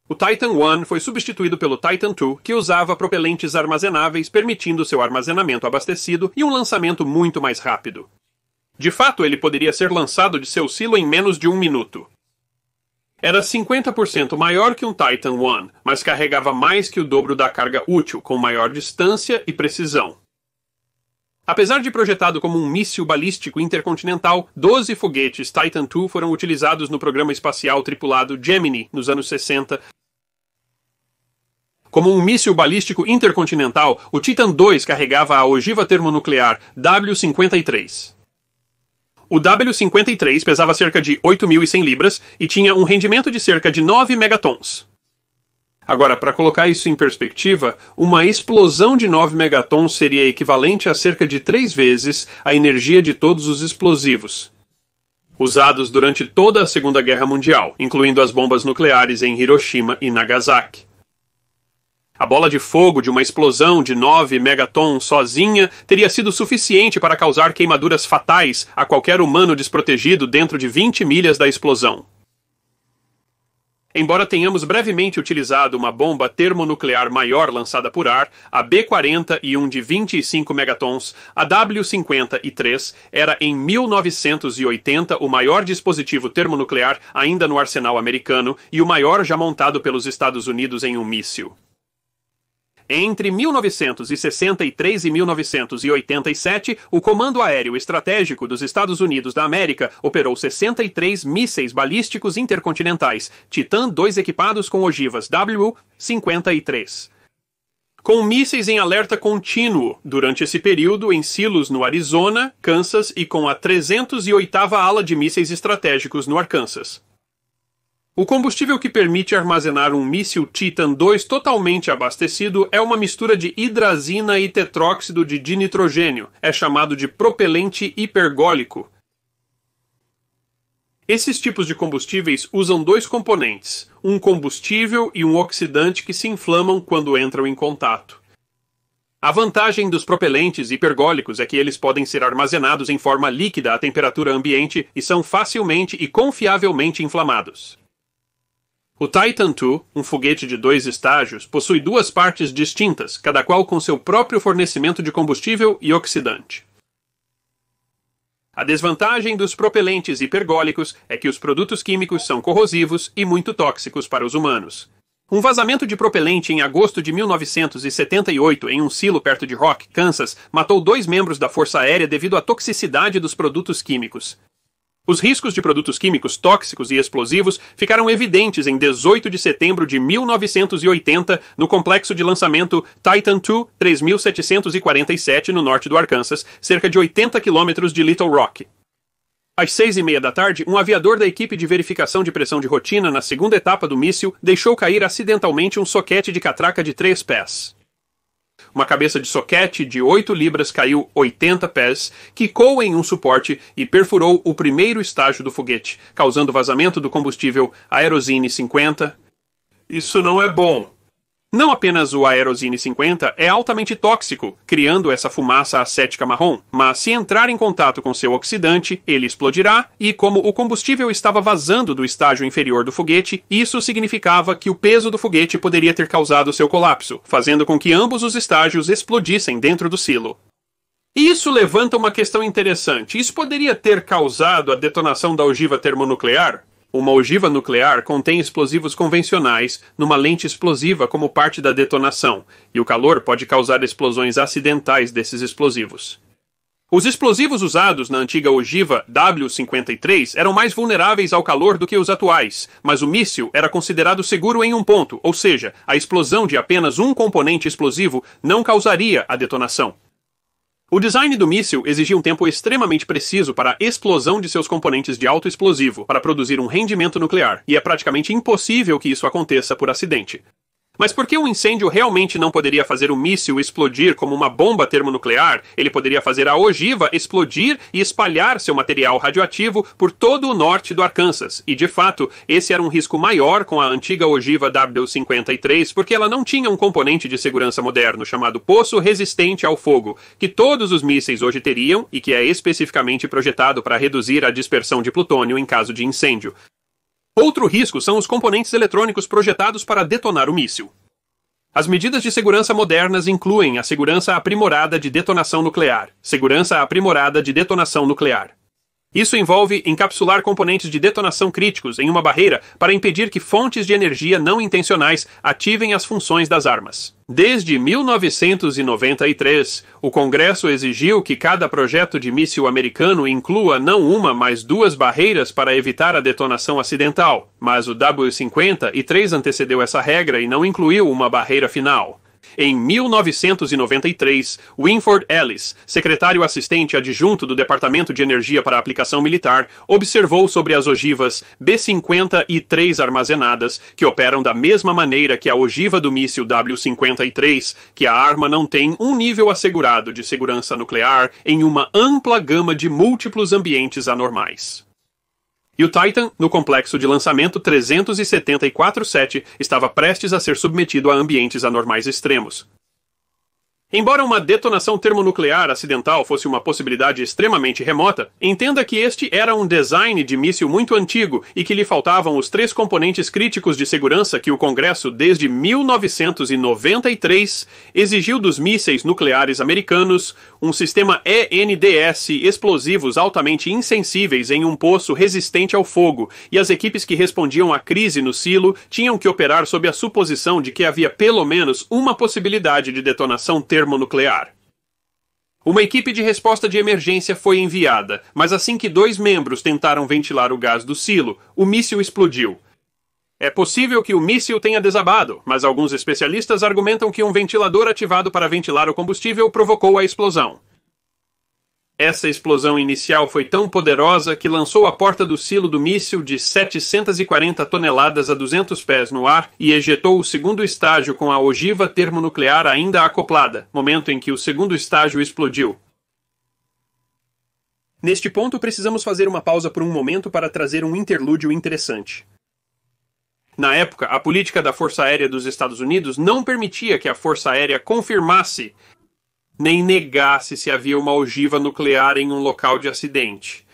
O Titan I foi substituído pelo Titan II, que usava propelentes armazenáveis, permitindo seu armazenamento abastecido e um lançamento muito mais rápido. De fato, ele poderia ser lançado de seu silo em menos de 1 minuto. Era 50% maior que um Titan I, mas carregava mais que o dobro da carga útil, com maior distância e precisão. Apesar de projetado como um míssil balístico intercontinental, 12 foguetes Titan II foram utilizados no programa espacial tripulado Gemini nos anos 60. Como um míssil balístico intercontinental, o Titan II carregava a ogiva termonuclear W-53. O W-53 pesava cerca de 8.100 libras e tinha um rendimento de cerca de 9 megatons. Agora, para colocar isso em perspectiva, uma explosão de 9 megatons seria equivalente a cerca de 3 vezes a energia de todos os explosivos usados durante toda a Segunda Guerra Mundial, incluindo as bombas nucleares em Hiroshima e Nagasaki. A bola de fogo de uma explosão de 9 megatons sozinha teria sido suficiente para causar queimaduras fatais a qualquer humano desprotegido dentro de 20 milhas da explosão. Embora tenhamos brevemente utilizado uma bomba termonuclear maior lançada por ar, a B-40 e um de 25 megatons, a W-53 era em 1980 o maior dispositivo termonuclear ainda no arsenal americano e o maior já montado pelos Estados Unidos em um míssil. Entre 1963 e 1987, o Comando Aéreo Estratégico dos Estados Unidos da América operou 63 mísseis balísticos intercontinentais, Titan II equipados com ogivas W-53. Com mísseis em alerta contínuo durante esse período em silos no Arizona, Kansas e com a 308ª ala de mísseis estratégicos no Arkansas. O combustível que permite armazenar um míssil Titan II totalmente abastecido é uma mistura de hidrazina e tetróxido de dinitrogênio. É chamado de propelente hipergólico. Esses tipos de combustíveis usam dois componentes, um combustível e um oxidante que se inflamam quando entram em contato. A vantagem dos propelentes hipergólicos é que eles podem ser armazenados em forma líquida à temperatura ambiente e são facilmente e confiavelmente inflamados. O Titan II, um foguete de 2 estágios, possui duas partes distintas, cada qual com seu próprio fornecimento de combustível e oxidante. A desvantagem dos propelentes hipergólicos é que os produtos químicos são corrosivos e muito tóxicos para os humanos. Um vazamento de propelente em agosto de 1978 em um silo perto de Rock, Kansas, matou 2 membros da Força Aérea devido à toxicidade dos produtos químicos. Os riscos de produtos químicos tóxicos e explosivos ficaram evidentes em 18 de setembro de 1980 no complexo de lançamento Titan II 3747 no norte do Arkansas, cerca de 80 quilômetros de Little Rock. Às 6:30 da tarde, um aviador da equipe de verificação de pressão de rotina na segunda etapa do míssil deixou cair acidentalmente um soquete de catraca de 3 pés. Uma cabeça de soquete de 8 libras caiu 80 pés, quicou em um suporte e perfurou o primeiro estágio do foguete, causando vazamento do combustível Aerozine 50. Isso não é bom. Não apenas o Aerozine 50 é altamente tóxico, criando essa fumaça acética marrom, mas se entrar em contato com seu oxidante, ele explodirá e, como o combustível estava vazando do estágio inferior do foguete, isso significava que o peso do foguete poderia ter causado seu colapso, fazendo com que ambos os estágios explodissem dentro do silo. Isso levanta uma questão interessante. Isso poderia ter causado a detonação da ogiva termonuclear? Uma ogiva nuclear contém explosivos convencionais numa lente explosiva como parte da detonação, e o calor pode causar explosões acidentais desses explosivos. Os explosivos usados na antiga ogiva W-53 eram mais vulneráveis ao calor do que os atuais, mas o míssil era considerado seguro em um ponto, ou seja, a explosão de apenas um componente explosivo não causaria a detonação. O design do míssil exigia um tempo extremamente preciso para a explosão de seus componentes de alto explosivo para produzir um rendimento nuclear, e é praticamente impossível que isso aconteça por acidente. Mas por que um incêndio realmente não poderia fazer o míssil explodir como uma bomba termonuclear? Ele poderia fazer a ogiva explodir e espalhar seu material radioativo por todo o norte do Arkansas. E, de fato, esse era um risco maior com a antiga ogiva W-53, porque ela não tinha um componente de segurança moderno chamado poço resistente ao fogo, que todos os mísseis hoje teriam e que é especificamente projetado para reduzir a dispersão de plutônio em caso de incêndio. Outro risco são os componentes eletrônicos projetados para detonar o míssil. As medidas de segurança modernas incluem a segurança aprimorada de detonação nuclear, segurança aprimorada de detonação nuclear. Isso envolve encapsular componentes de detonação críticos em uma barreira para impedir que fontes de energia não intencionais ativem as funções das armas. Desde 1993, o Congresso exigiu que cada projeto de míssil americano inclua não uma, mas 2 barreiras para evitar a detonação acidental, mas o W-53 antecedeu essa regra e não incluiu uma barreira final. Em 1993, Winford Ellis, secretário assistente adjunto do Departamento de Energia para a Aplicação Militar, observou sobre as ogivas B-50 armazenadas, que operam da mesma maneira que a ogiva do míssil W-53, que a arma não tem um nível assegurado de segurança nuclear em uma ampla gama de múltiplos ambientes anormais. E o Titan, no complexo de lançamento 374-7, estava prestes a ser submetido a ambientes anormais extremos. Embora uma detonação termonuclear acidental fosse uma possibilidade extremamente remota, entenda que este era um design de míssil muito antigo e que lhe faltavam os 3 componentes críticos de segurança que o Congresso, desde 1993, exigiu dos mísseis nucleares americanos: um sistema ENDS, explosivos altamente insensíveis em um poço resistente ao fogo, e as equipes que respondiam à crise no silo tinham que operar sob a suposição de que havia pelo menos uma possibilidade de detonação termonuclear. Uma equipe de resposta de emergência foi enviada, mas assim que 2 membros tentaram ventilar o gás do silo, o míssil explodiu. É possível que o míssil tenha desabado, mas alguns especialistas argumentam que um ventilador ativado para ventilar o combustível provocou a explosão. Essa explosão inicial foi tão poderosa que lançou a porta do silo do míssil de 740 toneladas a 200 pés no ar e ejetou o segundo estágio com a ogiva termonuclear ainda acoplada, momento em que o segundo estágio explodiu. Neste ponto, precisamos fazer uma pausa por um momento para trazer um interlúdio interessante. Na época, a política da Força Aérea dos Estados Unidos não permitia que a Força Aérea confirmasse nem negasse se havia uma ogiva nuclear em um local de acidente.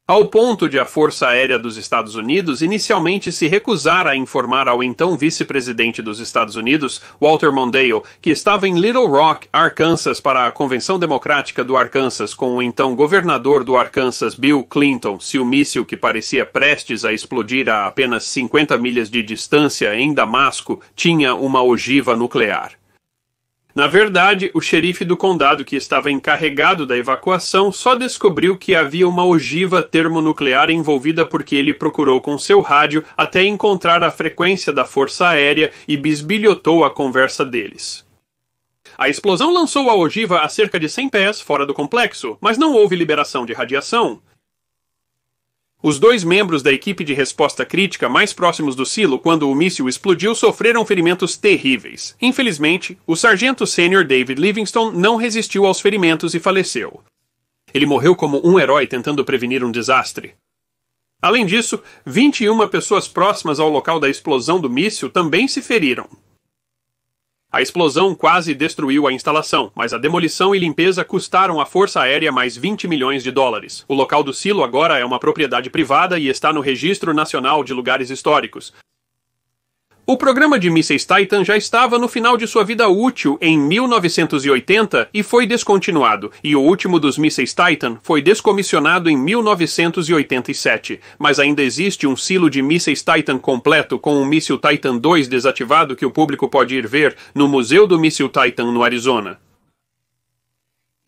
Ao ponto de a Força Aérea dos Estados Unidos inicialmente se recusar a informar ao então vice-presidente dos Estados Unidos, Walter Mondale, que estava em Little Rock, Arkansas, para a Convenção Democrática do Arkansas com o então governador do Arkansas, Bill Clinton, se o míssil que parecia prestes a explodir a apenas 50 milhas de distância em Damasco tinha uma ogiva nuclear. Na verdade, o xerife do condado que estava encarregado da evacuação só descobriu que havia uma ogiva termonuclear envolvida porque ele procurou com seu rádio até encontrar a frequência da Força Aérea e bisbilhotou a conversa deles. A explosão lançou a ogiva a cerca de 100 pés fora do complexo, mas não houve liberação de radiação. Os dois membros da equipe de resposta crítica mais próximos do silo quando o míssil explodiu sofreram ferimentos terríveis. Infelizmente, o sargento sênior David Livingston não resistiu aos ferimentos e faleceu. Ele morreu como um herói tentando prevenir um desastre. Além disso, 21 pessoas próximas ao local da explosão do míssil também se feriram. A explosão quase destruiu a instalação, mas a demolição e limpeza custaram à Força Aérea mais 20 milhões de dólares. O local do silo agora é uma propriedade privada e está no Registro Nacional de Lugares Históricos. O programa de mísseis Titan já estava no final de sua vida útil em 1980 e foi descontinuado, e o último dos mísseis Titan foi descomissionado em 1987, mas ainda existe um silo de mísseis Titan completo com um míssil Titan II desativado que o público pode ir ver no Museu do Míssil Titan no Arizona.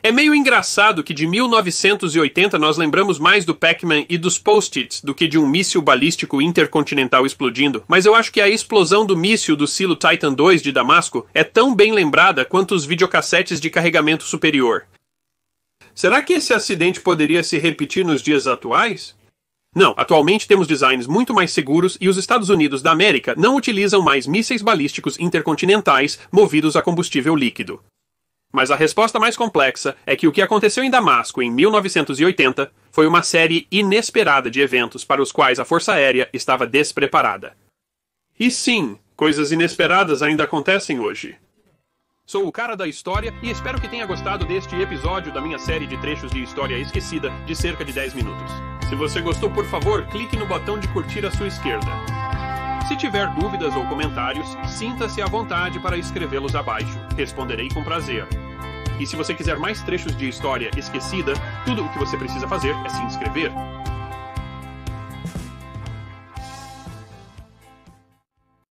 É meio engraçado que de 1980 nós lembramos mais do Pac-Man e dos Post-its do que de um míssil balístico intercontinental explodindo, mas eu acho que a explosão do míssil do silo Titan II de Damasco é tão bem lembrada quanto os videocassetes de carregamento superior. Será que esse acidente poderia se repetir nos dias atuais? Não, atualmente temos designs muito mais seguros e os Estados Unidos da América não utilizam mais mísseis balísticos intercontinentais movidos a combustível líquido. Mas a resposta mais complexa é que o que aconteceu em Damasco em 1980 foi uma série inesperada de eventos para os quais a Força Aérea estava despreparada. E sim, coisas inesperadas ainda acontecem hoje. Sou o cara da história e espero que tenha gostado deste episódio da minha série de trechos de história esquecida de cerca de 10 minutos. Se você gostou, por favor, clique no botão de curtir à sua esquerda. Se tiver dúvidas ou comentários, sinta-se à vontade para escrevê-los abaixo. Responderei com prazer. E se você quiser mais trechos de história esquecida, tudo o que você precisa fazer é se inscrever.